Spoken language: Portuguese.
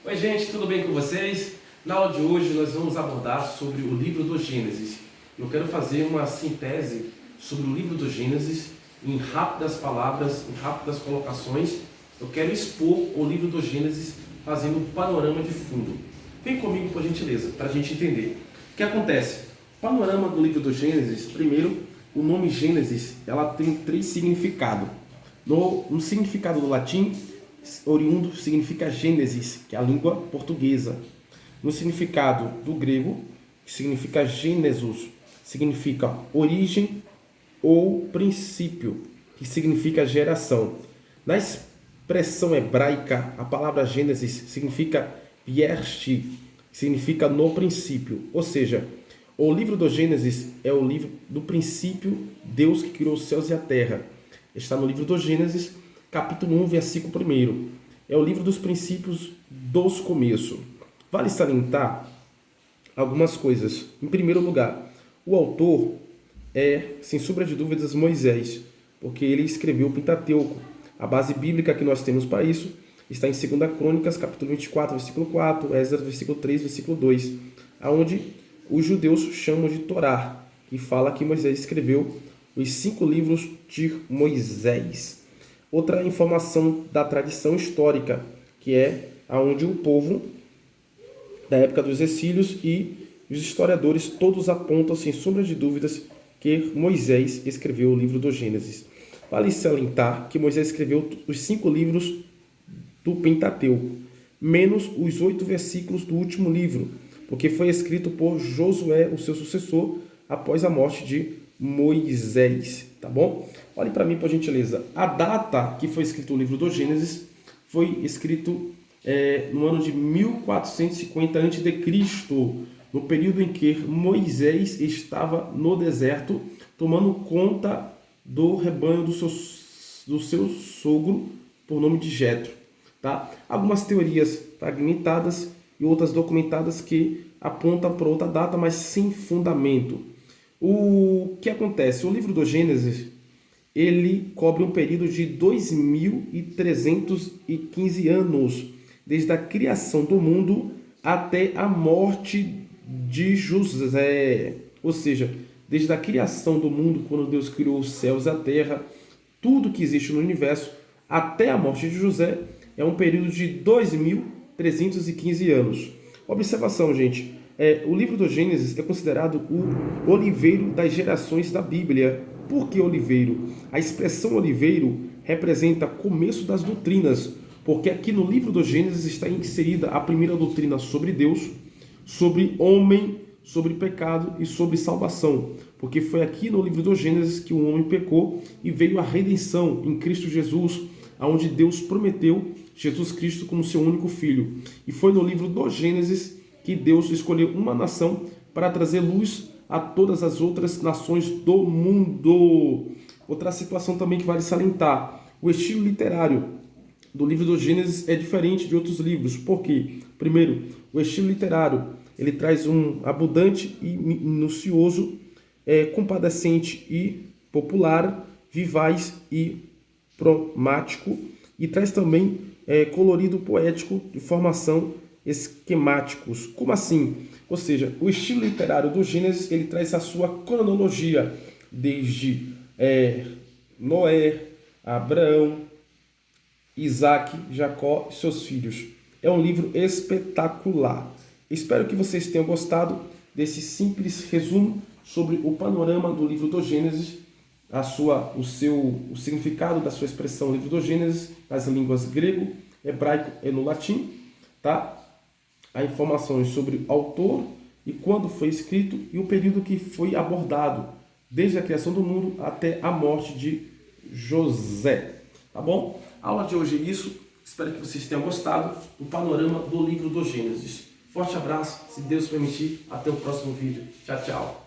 Oi gente, tudo bem com vocês? Na aula de hoje nós vamos abordar sobre o livro do Gênesis. Eu quero fazer uma síntese sobre o livro do Gênesis em rápidas palavras, em rápidas colocações. Eu quero expor o livro do Gênesis fazendo um panorama de fundo. Vem comigo por gentileza, para a gente entender. O que acontece? Panorama do livro do Gênesis. Primeiro, o nome Gênesis ela tem 3 significados. No significado do latim, oriundo significa Gênesis, que é a língua portuguesa. No significado do grego, que significa Gênesis, significa origem ou princípio, que significa geração. Na expressão hebraica, a palavra Gênesis significa Bereshit, que significa no princípio. Ou seja, o livro do Gênesis é o livro do princípio, Deus que criou os céus e a terra. Está no livro do Gênesis, capítulo 1, versículo 1. É o livro dos princípios dos começos. Vale salientar algumas coisas. Em primeiro lugar, o autor é, sem sombra de dúvidas, Moisés, porque ele escreveu o Pentateuco. A base bíblica que nós temos para isso está em 2 Crônicas, capítulo 24, versículo 4, Esdras, versículo 3, versículo 2, onde os judeus chamam de Torá, que fala que Moisés escreveu os 5 livros de Moisés. Outra informação da tradição histórica, que é aonde o povo da época dos exílios e os historiadores todos apontam, sem sombra de dúvidas, que Moisés escreveu o livro do Gênesis. Vale salientar que Moisés escreveu os 5 livros do Pentateuco, menos os 8 versículos do último livro, porque foi escrito por Josué, o seu sucessor, após a morte de Moisés, tá bom? Olhe para mim, por gentileza. A data que foi escrito o livro do Gênesis foi escrito no ano de 1450 a.C., no período em que Moisés estava no deserto, tomando conta do rebanho do seu sogro, por nome de Jetro. Tá? Algumas teorias fragmentadas e outras documentadas que apontam para outra data, mas sem fundamento. O que acontece? O livro do Gênesis, ele cobre um período de 2315 anos, desde a criação do mundo até a morte de José. Ou seja, desde a criação do mundo, quando Deus criou os céus e a terra, tudo que existe no universo, até a morte de José, é um período de 2315 anos. Observação, gente. O livro do Gênesis é considerado o oliveiro das gerações da Bíblia. Por que oliveiro? A expressão oliveiro representa começo das doutrinas, porque aqui no livro do Gênesis está inserida a primeira doutrina sobre Deus, sobre homem, sobre pecado e sobre salvação. Porque foi aqui no livro do Gênesis que o homem pecou e veio a redenção em Cristo Jesus, onde Deus prometeu Jesus Cristo como seu único filho. E foi no livro do Gênesis que Deus escolheu uma nação para trazer luz a todas as outras nações do mundo. Outra situação também que vale salientar: o estilo literário do livro do Gênesis é diferente de outros livros. Por quê? Primeiro, o estilo literário ele traz um abundante e minucioso, compadecente e popular, vivaz e cromático, e traz também colorido poético de formação esquemáticos. Como assim? Ou seja, o estilo literário do Gênesis ele traz a sua cronologia desde Noé, Abraão, Isaac, Jacó e seus filhos. É um livro espetacular. Espero que vocês tenham gostado desse simples resumo sobre o panorama do livro do Gênesis, o significado da sua expressão livro do Gênesis nas línguas grego, hebraico e no latim, tá? A informações sobre o autor e quando foi escrito e o período que foi abordado, desde a criação do mundo até a morte de José. Tá bom? A aula de hoje é isso. Espero que vocês tenham gostado do panorama do livro do Gênesis. Forte abraço, se Deus permitir. Até o próximo vídeo. Tchau, tchau.